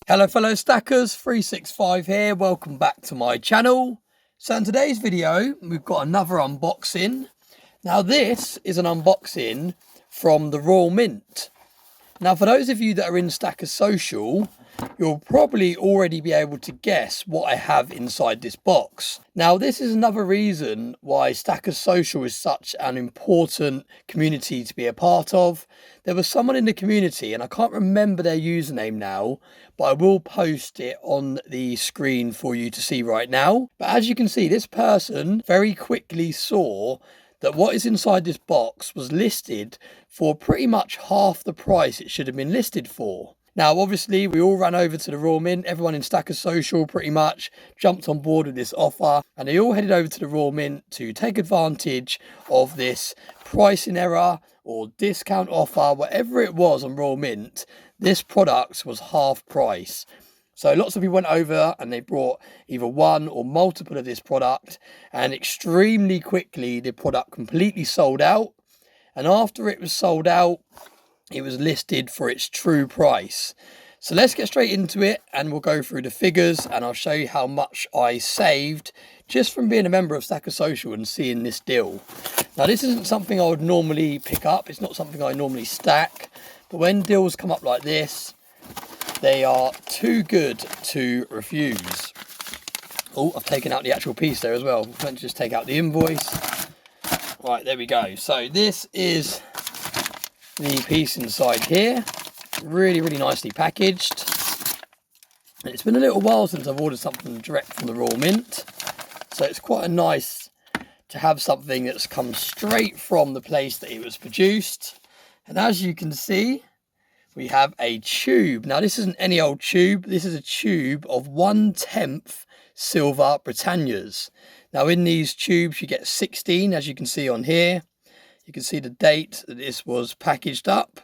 Hello fellow stackers, 365 here, welcome back to my channel. So in today's video we've got another unboxing. Now this is an unboxing from the Royal Mint. Now for those of you that are in Stackers Social, you'll probably already be able to guess what I have inside this box. Now this is another reason why Stackers Social is such an important community to be a part of. There was someone in the community, and I can't remember their username now, but I will post it on the screen for you to see right now. But as you can see, this person very quickly saw that what is inside this box was listed for pretty much half the price it should have been listed for. Now, obviously, we all ran over to the Royal Mint. Everyone in Stackers Social pretty much jumped on board with this offer, and they all headed over to the Royal Mint to take advantage of this pricing error or discount offer, whatever it was on Royal Mint. This product was half price. So lots of people went over and they brought either one or multiple of this product, and extremely quickly the product completely sold out. And after it was sold out, it was listed for its true price. So let's get straight into it and we'll go through the figures, and I'll show you how much I saved just from being a member of Stackers Social and seeing this deal. Now this isn't something I would normally pick up, it's not something I normally stack, but when deals come up like this, they are too good to refuse. Oh, I've taken out the actual piece there as well. I meant to just take out the invoice. Right, there we go. So this is the piece inside here, really nicely packaged. And it's been a little while since I've ordered something direct from the Royal Mint, so it's quite nice to have something that's come straight from the place that it was produced. And as you can see, we have a tube. Now this isn't any old tube, this is a tube of 1/10 silver Britannias. Now in these tubes you get 16, as you can see on here. You can see the date that this was packaged up.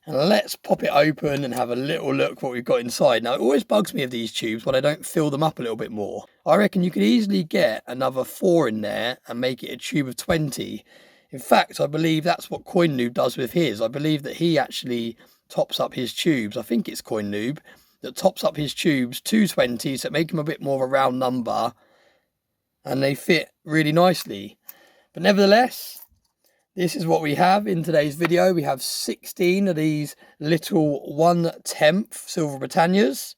And let's pop it open and have a little look what we've got inside. Now it always bugs me of these tubes when I don't fill them up a little bit more. I reckon you could easily get another 4 in there and make it a tube of 20. In fact, I believe that's what Coin Noob does with his. I believe that he actually tops up his tubes. I think it's Coin Noob that tops up his tubes to 20, so make them a bit more of a round number, and they fit really nicely. But nevertheless, this is what we have in today's video. We have 16 of these little 1/10 silver Britannias.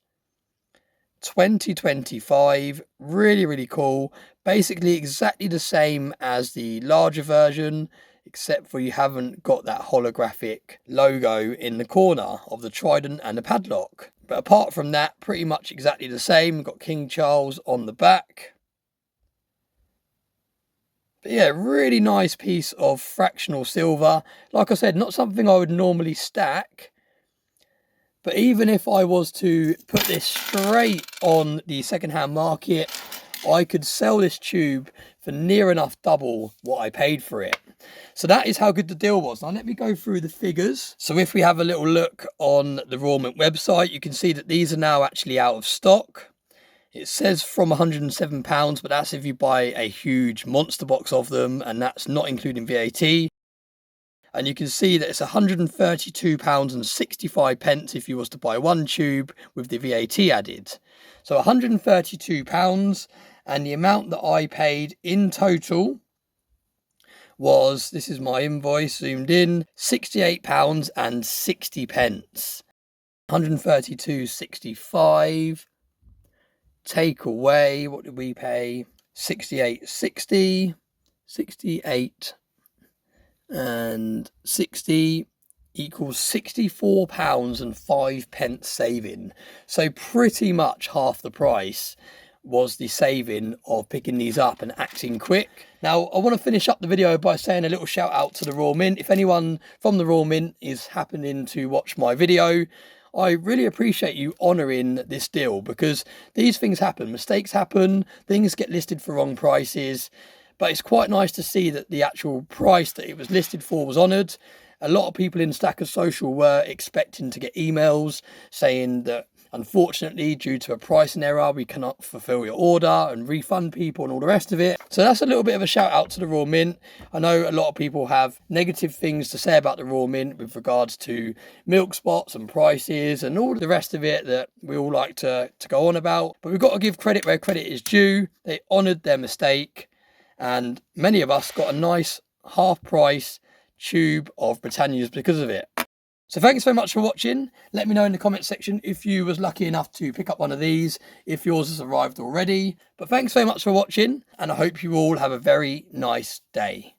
2025, really cool. Basically exactly the same as the larger version, except for you haven't got that holographic logo in the corner of the trident and the padlock. But apart from that, pretty much exactly the same. We've got King Charles on the back. But yeah, really nice piece of fractional silver. Like I said, not something I would normally stack. But even if I was to put this straight on the second-hand market, I could sell this tube for near enough double what I paid for it. So that is how good the deal was. Now let me go through the figures. So if we have a little look on the Royal Mint website, you can see that these are now actually out of stock. It says from £107, but that's if you buy a huge monster box of them, and that's not including VAT. And you can see that it's £132.65 if you was to buy one tube with the VAT added. So £132, and the amount that I paid in total was, this is my invoice zoomed in, £68.60. 132.65. Take away, what did we pay? 68.60. 68 and 60 equals £64.05 saving. So pretty much half the price was the saving of picking these up and acting quick. Now I want to finish up the video by saying a little shout out to the Royal Mint. If anyone from the Royal Mint is happening to watch my video, I really appreciate you honouring this deal, because these things happen, mistakes happen, things get listed for wrong prices, but it's quite nice to see that the actual price that it was listed for was honoured. A lot of people in Stackers Social were expecting to get emails saying that Unfortunately, due to a pricing error, we cannot fulfill your order and refund people and all the rest of it. So that's a little bit of a shout out to the Raw Mint. I know a lot of people have negative things to say about the Raw Mint with regards to milk spots and prices and all the rest of it that we all like to go on about. But we've got to give credit where credit is due. They honoured their mistake, and many of us got a nice half price tube of Britannias because of it. So thanks very much for watching. Let me know in the comment section if you was lucky enough to pick up one of these, if yours has arrived already. But thanks very much for watching, and I hope you all have a very nice day.